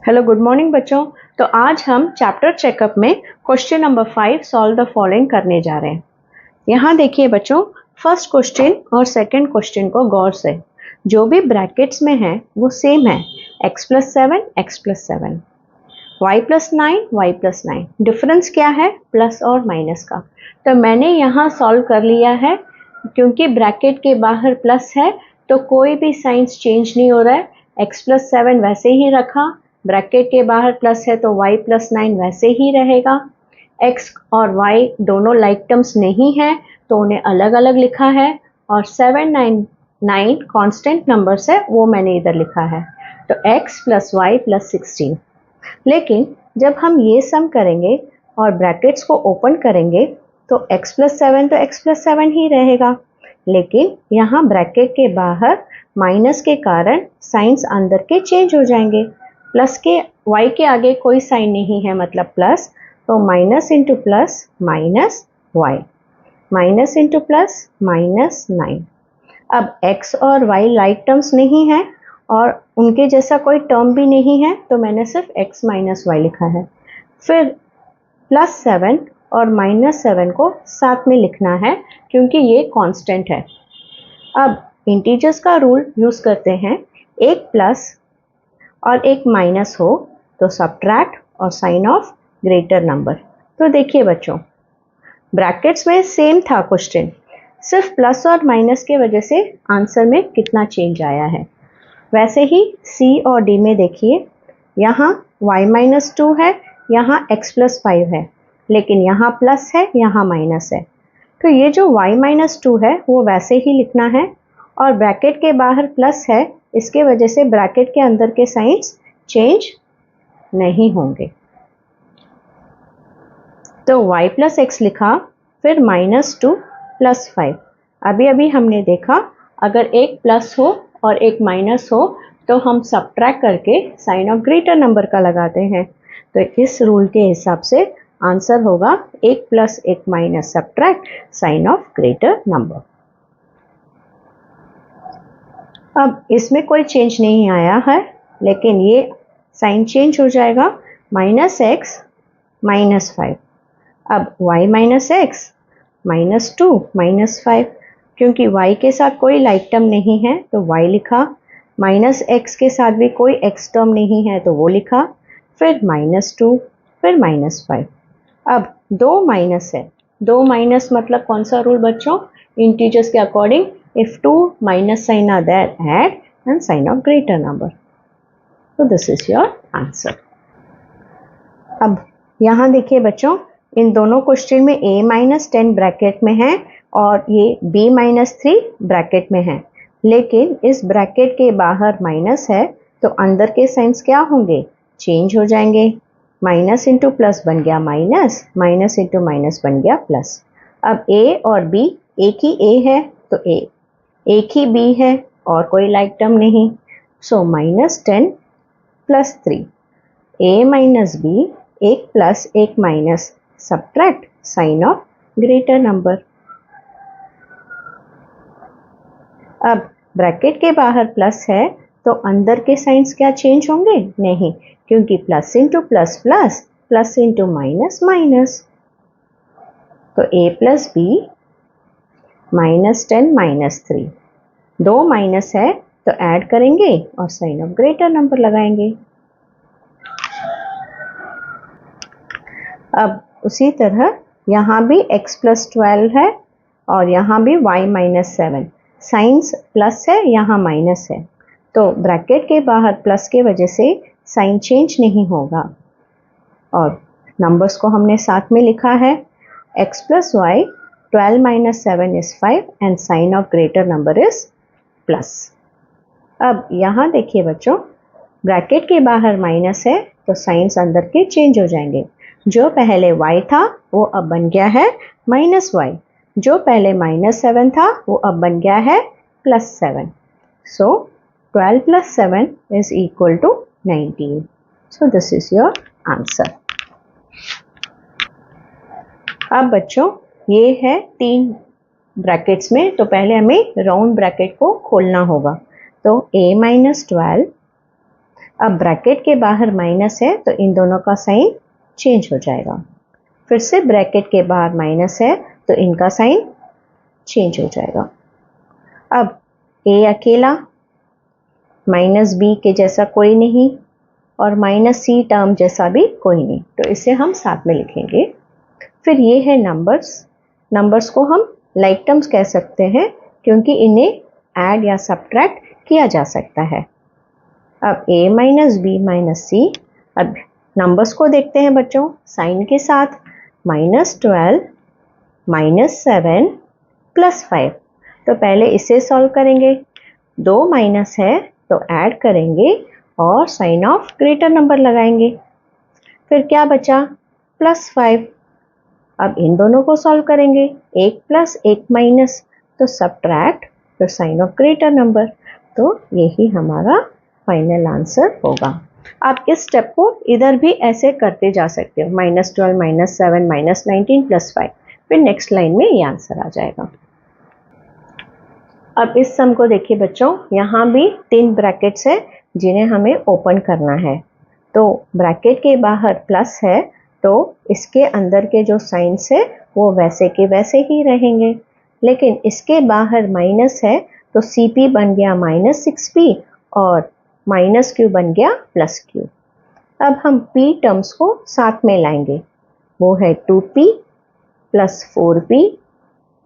Hello good morning बच्चों। तो आज हम चैप्टर चेकअप में question number 5 solve the following करने जा रहे हैं। यहाँ देखिए बच्चों, फर्स्ट क्वेश्चन और सेकंड क्वेश्चन को गौर से, जो भी ब्रैकेट्स में है वो सेम है, x+7 x+7, y+9 y+9। Difference क्या है? प्लस और माइनस का। तो मैंने यहाँ सॉल्व कर लिया है, क्योंकि ब्रैकेट के बाहर प्लस है तो कोई भी साइंस चेंज नहीं हो रहा है। x+7 वैसे ही रखा, ब्रैकेट के बाहर प्लस है तो y+9 वैसे ही रहेगा। x और y दोनों लाइक टर्म्स नहीं है तो उन्हें अलग अलग लिखा है, और 7 9 कांस्टेंट नंबर्स है वो मैंने इधर लिखा है। तो x + y + 16। लेकिन जब हम ये सम करेंगे और ब्रैकेट्स को ओपन करेंगे तो x+7 तो x+7 ही रहेगा, लेकिन यहाँ ब्रैकेट के बाहर माइनस के कारण साइंस अंदर के चेंज हो जाएंगे। प्लस के y के आगे कोई साइन नहीं है, मतलब प्लस, तो minus into plus minus y, minus into plus -9। अब x और y लाइक टर्म्स नहीं है और उनके जैसा कोई टर्म भी नहीं है, तो मैंने सिर्फ x - y लिखा है। फिर +7 और -7 को साथ में लिखना है क्योंकि ये कांस्टेंट है। अब इंटीजर्स का रूल यूज़ करते हैं, एक प्लस और एक माइनस हो तो सब्ट्रैक्ट और साइन ऑफ ग्रेटर नंबर। तो देखिए बच्चों, ब्रैकेट्स में सेम था क्वेश्चन, सिर्फ प्लस और माइनस के वजह से आंसर में कितना चेंज आया है। वैसे ही सी और डी में देखिए, यहाँ y-2 है, यहाँ x+5 है, लेकिन यहाँ प्लस है, यहाँ माइनस है। तो ये जो y-2 है वो वैसे ही लिखना है, और ब्रैकेट के बाहर प्लस है, इसके वजह से ब्रैकेट के अंदर के साइंस चेंज नहीं होंगे। तो y + x लिखा, फिर -2 + 5। अभी हमने देखा, अगर एक प्लस हो और एक माइनस हो तो हम सब्ट्रैक्ट करके साइन ऑफ ग्रेटर नंबर का लगाते हैं। तो इस रूल के हिसाब से आंसर होगा एक प्लस एक minus subtract sign of greater number. अब इसमें कोई चेंज नहीं आया है, लेकिन ये साइन चेंज हो जाएगा, -x -5। अब y - x -2 -5, क्योंकि y के साथ कोई लाइक टर्म नहीं है तो y लिखा, -x के साथ भी कोई x टर्म नहीं है तो वो लिखा, फिर -2, फिर -5। अब दो माइनस है, दो माइनस मतलब कौन सा रूल बच्चों? इंटीजर्स के according, if two minus sign are there, add and sign of greater number. So this is your answer. अब यहाँ देखिए बच्चों, इन दोनों क्वेश्चन में a-10 ब्रैकेट में है और ये b-3 ब्रैकेट में है, लेकिन इस ब्रैकेट के बाहर माइनस है तो अंदर के साइंस क्या होंगे? चेंज हो जाएंगे। माइनस इंटू प्लस बन गया माइनस, माइनस इंटू माइनस बन गया प्लस। अब a और b, एक ही a है तो a, एक ही b है और कोई लाइक टर्म नहीं, सो -10 + 3, a - b, एक प्लस एक minus, subtract sign of greater number. अब ब्रैकेट के बाहर प्लस है तो अंदर के साइंस क्या चेंज होंगे? नहीं, क्योंकि plus into plus plus, plus into minus minus. तो a + b -10 - 3, दो माइनस है तो ऐड करेंगे और साइन ऑफ ग्रेटर नंबर लगाएंगे। अब उसी तरह यहाँ भी x+12 है और यहाँ भी y - 7, साइंस प्लस है, यहाँ माइनस है, तो ब्रैकेट के बाहर प्लस के वजह से साइन चेंज नहीं होगा, और नंबर्स को हमने साथ में लिखा है, x + y 12 - 7 is 5 and sign of greater number is plus. अब यहाँ देखिए बच्चों, ब्रैकेट के बाहर माइनस है तो साइंस अंदर के चेंज हो जाएंगे। जो पहले y था वो अब बन गया है -y, जो पहले -7 था वो अब बन गया है +7। सो 12 + 7 is equal to 19. So this is your answer. अब बच्चों, ये है 3 ब्रैकेट्स में, तो पहले हमें राउंड ब्रैकेट को खोलना होगा। तो a - 12, अब ब्रैकेट के बाहर माइनस है तो इन दोनों का साइन चेंज हो जाएगा। फिर से ब्रैकेट के बाहर माइनस है तो इनका साइन चेंज हो जाएगा। अब ए अकेला, माइनस बी के जैसा कोई नहीं और माइनस सी टर्म जैसा भी कोई नहीं, तो इसे हम साथ में लिखेंगे। फिर ये है नंबर्स। नंबर्स को हम लाइक टर्म्स कह सकते हैं क्योंकि इन्हें ऐड या सब्ट्रैक्ट किया जा सकता है। अब a माइनस बी माइनस सी, अब नंबर्स को देखते हैं बच्चों साइन के साथ। -12 -7 +5, तो पहले इसे सॉल्व करेंगे। 2 माइनस है तो ऐड करेंगे और साइन ऑफ ग्रेटर नंबर लगाएंगे। फिर क्या बचा? +5। अब इन दोनों को सॉल्व करेंगे, 1 प्लस 1 माइनस, तो सब्ट्रैक्ट फिर साइन ऑफ ग्रेटर नंबर, तो यही हमारा फाइनल आंसर होगा। आप इस स्टेप को इधर भी ऐसे करते जा सकते हो, -12 -7 -19 +5, फिर नेक्स्ट लाइन में ये आंसर आ जाएगा। अब इस सम को देखिए बच्चों, यहाँ भी 3 ब्रैकेट्स है जिन्हें हमें ओपन करना है। तो ब्रैकेट के बाहर प्लस है तो इसके अंदर के जो साइंस है वो वैसे के वैसे ही रहेंगे, लेकिन इसके बाहर माइनस है तो CP बन गया -6P और -Q बन गया +Q। अब हम P टर्म्स को साथ में लाएंगे, वो है 2P + 4P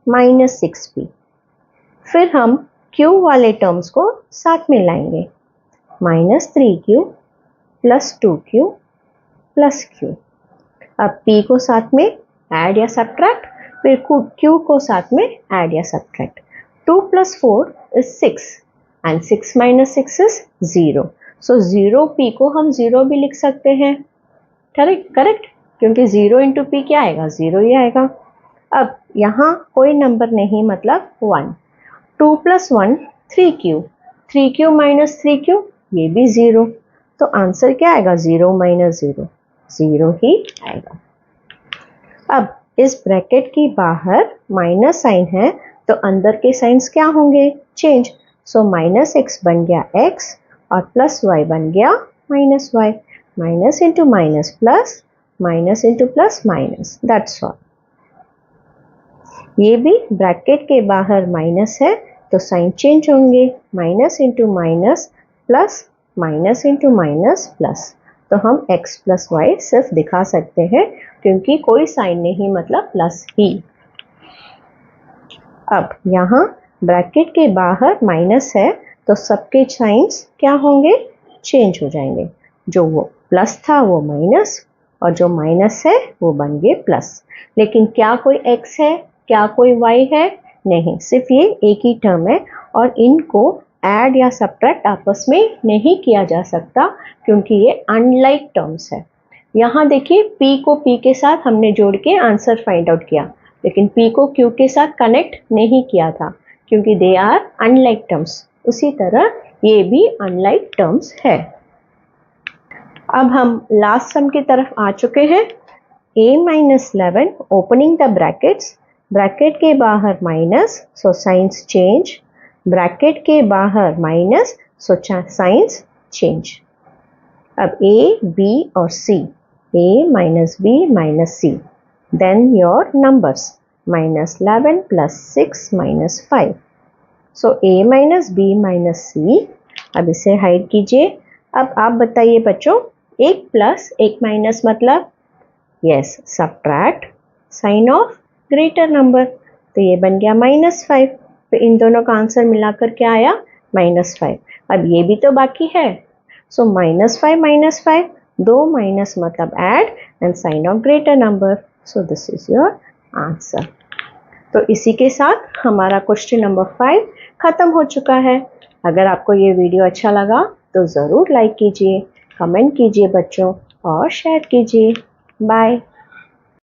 -6P। फिर हम Q वाले टर्म्स को साथ में लाएंगे, -3Q + 2Q + Q। अब P को साथ में ऐड या सब्ट्रैक्ट, फिर Q को साथ में ऐड या subtract. 2 + 4 is 6 and 6 - 6 is 0। So 0P को हम 0 भी लिख सकते हैं, करेक्ट, क्योंकि 0 × P क्या आएगा? 0 ही आएगा। अब यहाँ कोई नंबर नहीं, मतलब 1। 2 + 1 3Q, 3Q - 3Q ये भी 0, तो आंसर क्या आएगा? 0 - 0 0 ही आएगा। अब इस ब्रैकेट के बाहर माइनस साइन है तो अंदर के साइंस क्या होंगे? चेंज। सो -x बन गया x और +y बन गया -y। Minus into minus plus, minus into plus minus, that's all. ये भी ब्रैकेट के बाहर माइनस है तो साइन चेंज होंगे, minus into minus plus, minus into minus plus. तो हम x + y सिर्फ दिखा सकते हैं क्योंकि कोई साइन नहीं, मतलब प्लस ही। अब यहाँ ब्रैकेट के बाहर माइनस है तो सबके साइंस क्या होंगे? चेंज हो जाएंगे। जो वो प्लस था वो माइनस और जो माइनस है वो बन गए प्लस। लेकिन क्या कोई x है? क्या कोई y है? नहीं, सिर्फ ये एक ही टर्म है और इनको ऐड या सब्ट्रैक्ट आपस में नहीं किया जा सकता क्योंकि ये अनलाइक टर्म्स है। यहाँ देखिए P को P के साथ हमने जोड़ के आंसर फाइंड आउट किया, लेकिन P को Q के साथ कनेक्ट नहीं किया था क्योंकि दे आर अनलाइक टर्म्स। उसी तरह ये भी अनलाइक टर्म्स है। अब हम लास्ट सम की तरफ आ चुके हैं। a - 11 opening the brackets, bracket के बाहर minus so science change, bracket के बाहर माइनस सो साइंस चेंज। अब a, b और c, a - b - c, then your numbers -11 + 6 - 5। so a - b - c, अब इसे हाइड कीजिए। अब आप बताइए बच्चों, 1 + 1 माइनस मतलब? Yes, subtract sign of greater number, तो ये बन गया -5। तो इन दोनों का आंसर मिलाकर क्या आया? -5। अब ये भी तो बाकी है, सो -5 - 5, 2 माइनस मतलब add and sign of greater number, so this is your answer. तो इसी के साथ हमारा क्वेश्चन नंबर 5 खत्म हो चुका है। अगर आपको ये वीडियो अच्छा लगा तो ज़रूर लाइक कीजिए, कमेंट कीजिए बच्चों और शेयर कीजिए। बाय।